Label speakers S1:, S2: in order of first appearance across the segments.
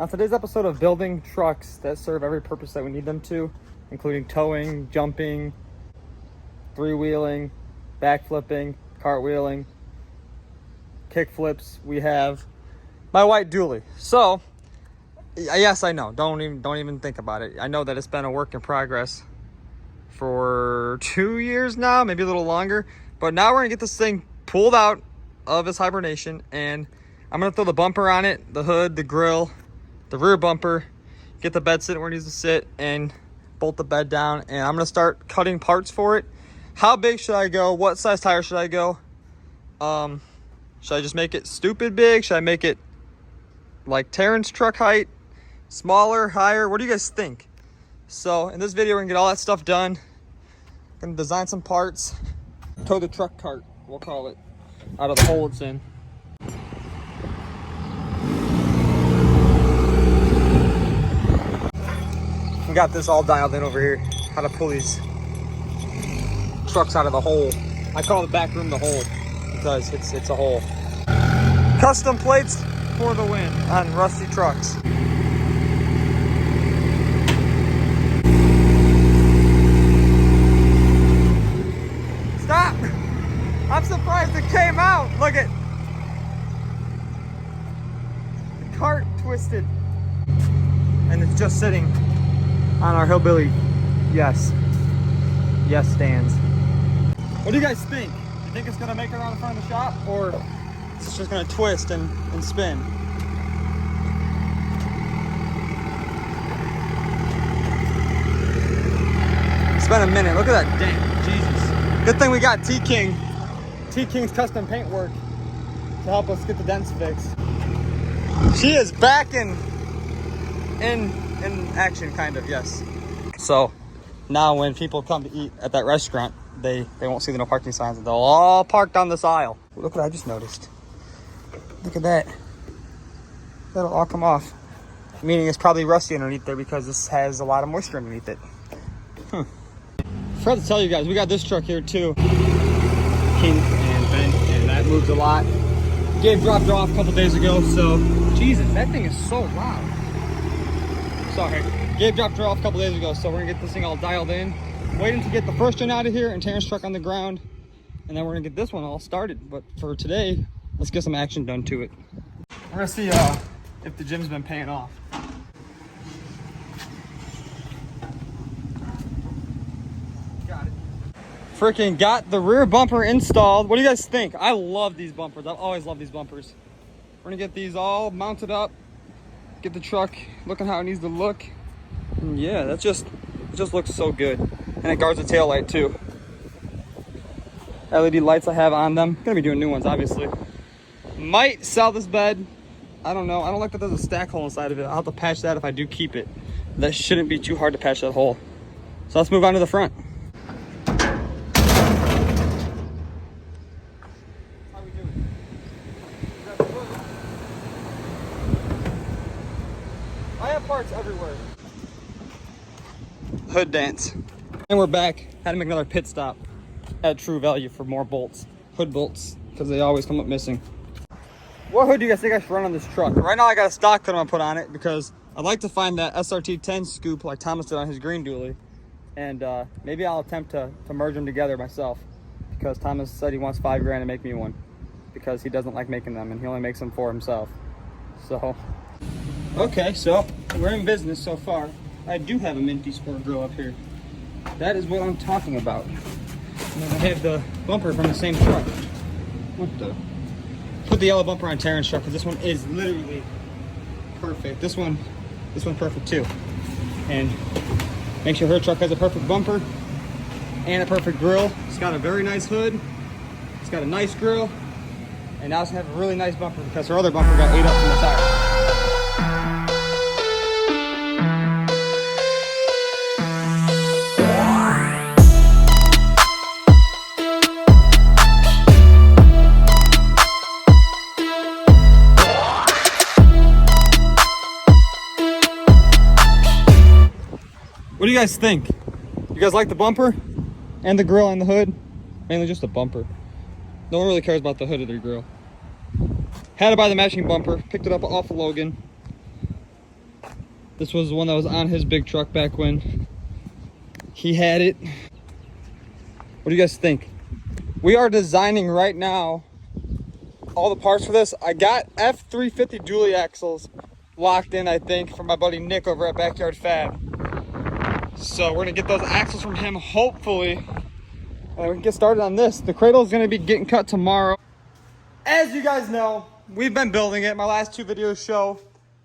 S1: On today's episode of building trucks that serve every purpose that we need them to, including towing, jumping, three-wheeling, backflipping, cartwheeling, kickflips, we have my white dually. So, yes, I know. Don't even think about it. I know that it's been a work in progress for 2 years now, maybe a little longer. But now we're gonna get this thing pulled out of its hibernation, and I'm gonna throw the bumper on it, the hood, the grill, the rear bumper, get the bed sitting where it needs to sit, and bolt the bed down. And I'm gonna start cutting parts for it. How big should I go? What size tire should I go? Should I just make it stupid big? Should I make it like Terrence truck height? Smaller, higher? What do you guys think? So in this video, we're gonna get all that stuff done. Gonna design some parts. Tow the truck cart, we'll call it, out of the hole it's in. We got this all dialed in over here. How to pull these trucks out of the hole. I call the back room the hole because it's a hole. Custom plates for the win on rusty trucks. Stop! I'm surprised it came out. Look at the cart twisted, and it's just sitting on our hillbilly yes stands. What do you guys think? You think it's gonna make it around the front of the shop, or it's just gonna twist and spin? It's been a minute. Look at that dent. Jesus. Good thing we got T-King's custom paint work to help us get the dents fixed. She is back in action, kind of, yes. So now when people come to eat at that restaurant, they won't see the no parking signs, and they'll all park down this aisle. Look what I just noticed. Look at that. That'll all come off. Meaning it's probably rusty underneath there because this has a lot of moisture underneath it. Forgot to tell you guys, we got this truck here too. Kink and bent, and that moves a lot. Gabe dropped it off a couple days ago, so Jesus, that thing is so loud. Sorry. Gabe dropped her off a couple days ago, so we're gonna get this thing all dialed in. Waiting to get the first gen out of here and Terrence truck on the ground, and then we're gonna get this one all started. But for today, let's get some action done to it. We're gonna see if the gym's been paying off. Got it. Freaking got the rear bumper installed. What do you guys think? I love these bumpers. I've always loved these bumpers. We're gonna get these all mounted up. Get the truck looking how it needs to look. And yeah, it just looks so good. And it guards the tail light too. LED lights I have on them. Gonna be doing new ones, obviously. Might sell this bed. I don't know. I don't like that there's a stack hole inside of it. I'll have to patch that if I do keep it. That shouldn't be too hard to patch that hole. So let's move on to the front. I have parts everywhere. Hood dance. And we're back. Had to make another pit stop at True Value for more bolts. Hood bolts, because they always come up missing. What hood do you guys think I should run on this truck? Right now I got a stock hood I'm gonna put on it because I'd like to find that SRT 10 scoop like Thomas did on his green dually. And maybe I'll attempt to merge them together myself, because Thomas said he wants $5 grand to make me one because he doesn't like making them and he only makes them for himself. So, okay, so we're in business so far. I do have a Minty Sport grill up here. That is what I'm talking about. And then I have the bumper from the same truck. What the? Put the yellow bumper on Terrence's truck because this one is literally perfect. This one's perfect too. And make sure her truck has a perfect bumper and a perfect grill. It's got a very nice hood. It's got a nice grill. And now it's gonna have a really nice bumper because her other bumper got ate up from the tire. What do you guys think? You guys like the bumper and the grill and the hood? Mainly just the bumper. No one really cares about the hood of the grill. Had to buy the matching bumper. Picked it up off of Logan. This was the one that was on his big truck back when he had it. What do you guys think? We are designing right now all the parts for this. I got F350 dually axles locked in, I think, from my buddy Nick over at Backyard Fab. So we're gonna get those axles from him, hopefully. And we can get started on this. The cradle is gonna be getting cut tomorrow. As you guys know, we've been building it. My last 2 videos show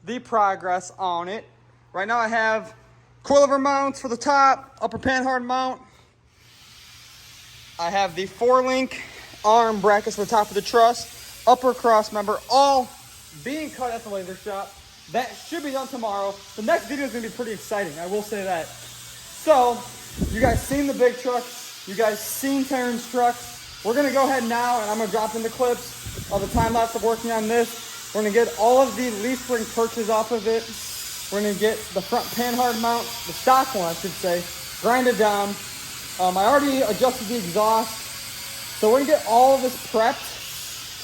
S1: the progress on it. Right now I have coilover mounts for the top, upper panhard mount. I have the 4-link arm brackets for the top of the truss, upper cross member, all being cut at the laser shop. That should be done tomorrow. The next video is gonna be pretty exciting, I will say that. So, you guys seen the big trucks, you guys seen Terrence's trucks. We're gonna go ahead now and I'm gonna drop in the clips of the time lapse of working on this. We're gonna get all of the leaf spring perches off of it. We're gonna get the front panhard mount, the stock one I should say, grind it down. I already adjusted the exhaust. So we're gonna get all of this prepped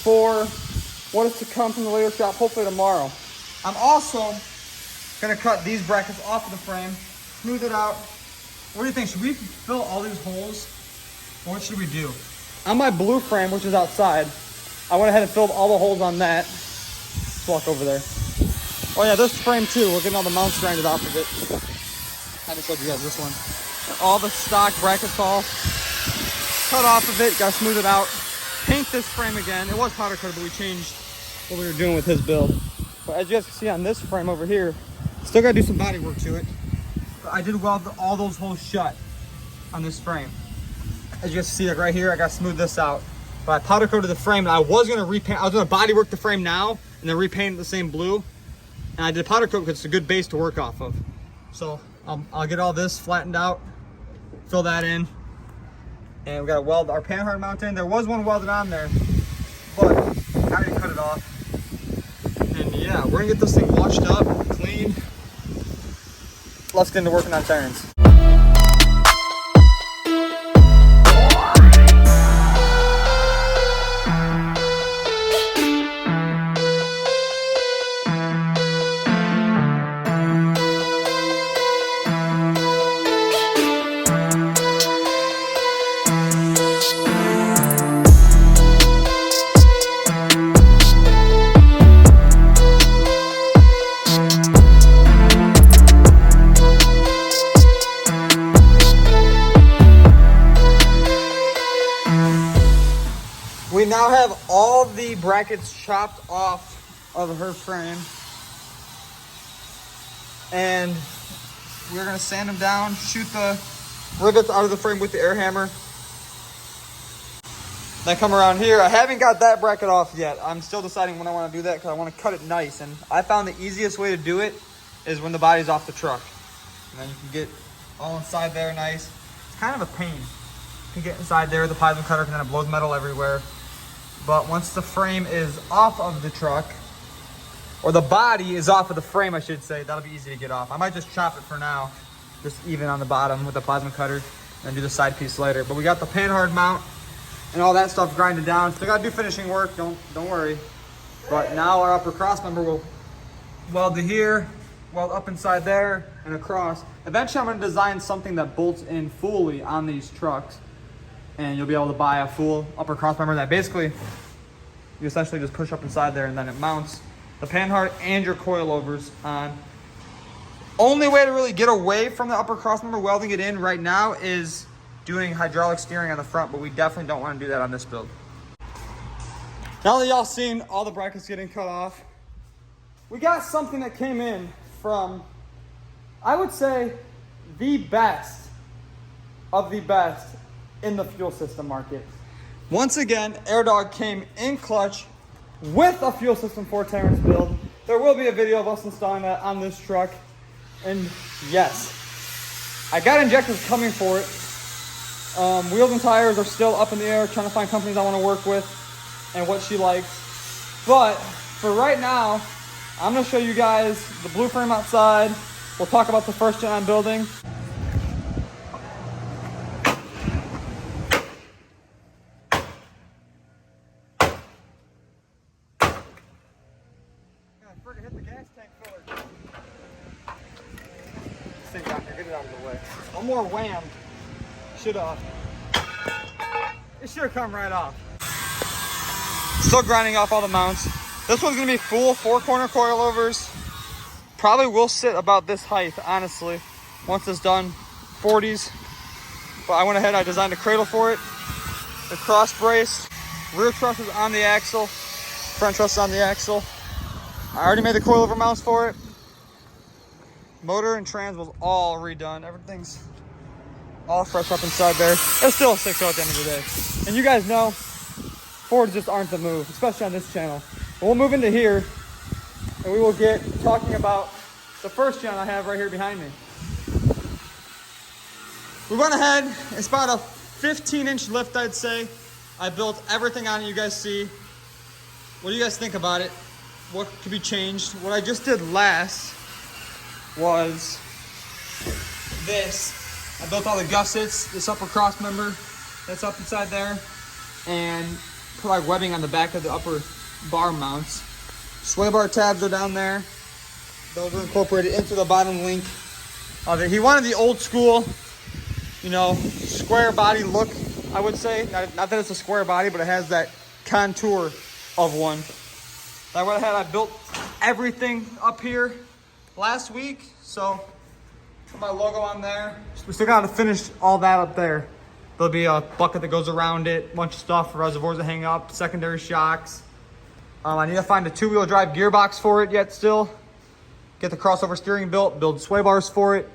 S1: for what is to come from the laser shop, hopefully tomorrow. I'm also gonna cut these brackets off of the frame, smooth it out. What do you think? Should we fill all these holes? Or what should we do? On my blue frame, which is outside, I went ahead and filled all the holes on that. Let's walk over there. Oh yeah, this frame too. We're getting all the mounts grinded off of it. I just showed you guys this one. All the stock brackets all cut off of it. Gotta smooth it out. Paint this frame again. It was powder coated, but we changed what we were doing with his build. But as you guys can see on this frame over here, still gotta do some body work to it. But I did weld all those holes shut on this frame. As you guys see, like right here, I gotta smooth this out. But I powder coated the frame, and I was gonna repaint. I was gonna body work the frame now and then repaint it the same blue. And I did powder coat because it's a good base to work off of. So I'll get all this flattened out, fill that in, and we gotta weld our panhard mount in. There was one welded on there, but I already cut it off. And yeah, we're gonna get this thing washed up, cleaned. Let's get into working on Terrence. We now have all the brackets chopped off of her frame, and we're gonna sand them down, shoot the rivets out of the frame with the air hammer. Then come around here. I haven't got that bracket off yet. I'm still deciding when I want to do that because I want to cut it nice. And I found the easiest way to do it is when the body's off the truck. And then you can get all inside there nice. It's kind of a pain. You can get inside there with the plasma cutter and then it blows metal everywhere. But once the frame is off of the truck, or the body is off of the frame, I should say, that'll be easy to get off. I might just chop it for now, just even on the bottom with the plasma cutter, and do the side piece later. But we got the panhard mount and all that stuff grinded down. Still gotta do finishing work, don't worry. But now our upper cross member will weld to here, weld up inside there, and across. Eventually I'm gonna design something that bolts in fully on these trucks. And you'll be able to buy a full upper cross member that basically you essentially just push up inside there and then it mounts the panhard and your coilovers on. Only way to really get away from the upper cross member welding it in right now is doing hydraulic steering on the front, but we definitely don't want to do that on this build. Now that y'all seen all the brackets getting cut off, we got something that came in from, I would say, the best of the best in the fuel system market. Once again, AirDog came in clutch with a fuel system for Terrence build. There will be a video of us installing that on this truck. And yes, I got injectors coming for it. Wheels and tires are still up in the air, trying to find companies I want to work with and what she likes. But for right now, I'm gonna show you guys the blue frame outside. We'll talk about the first gen I'm building. Hit the gas tank filler. get out of the way. One more wham. It should have come right off. Still grinding off all the mounts. This one's gonna be full 4-corner coilovers. Probably will sit about this height, honestly, once it's done. 40s. But I went ahead, I designed a cradle for it. The cross brace. Rear truss is on the axle. Front truss is on the axle. I already made the coilover mounts for it. Motor and trans was all redone. Everything's all fresh up inside there. It's still a 6.0 at the end of the day. And you guys know, Fords just aren't the move, especially on this channel. But we'll move into here, and we will get talking about the first channel I have right here behind me. We went ahead, it's about a 15-inch lift, I'd say. I built everything on it you guys see. What do you guys think about it? What could be changed? What I just did last was this. I built all the gussets, this upper cross member that's up inside there, and put like webbing on the back of the upper bar mounts. Sway bar tabs are down there. Those are incorporated into the bottom link of it. He wanted the old school, you know, square body look, I would say. Not that it's a square body, but it has that contour of one. I went ahead, I built everything up here last week, so put my logo on there. We still gotta finish all that up there. There'll be a bucket that goes around it, a bunch of stuff, reservoirs that hang up, secondary shocks. I need to find a 2-wheel drive gearbox for it yet still. Get the crossover steering built, build sway bars for it.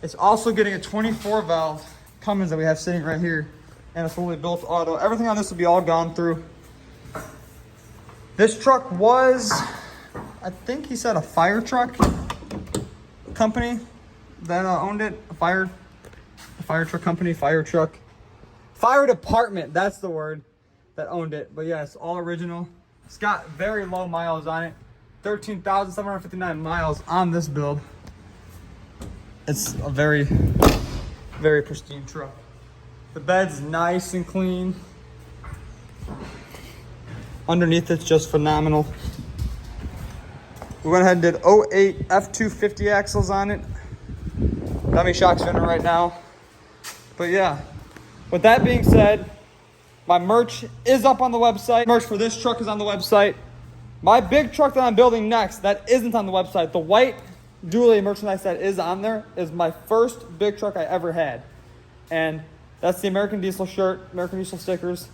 S1: It's also getting a 24 valve Cummins that we have sitting right here, and a fully built auto. Everything on this will be all gone through. This truck was, I think he said, a fire truck company that owned it. A fire truck company, fire department, that's the word, that owned it. But yeah, it's all original. It's got very low miles on it. 13,759 miles on this build. It's a very, very pristine truck. The bed's nice and clean. Underneath it's just phenomenal. We went ahead and did 08 F250 axles on it. Dummy shock spinner right now. But yeah, with that being said, my merch is up on the website. Merch for this truck is on the website. My big truck that I'm building next, that isn't on the website, the white dually merchandise that is on there, is my first big truck I ever had. And that's the American Diesel shirt, American Diesel stickers.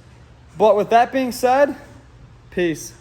S1: But with that being said, peace.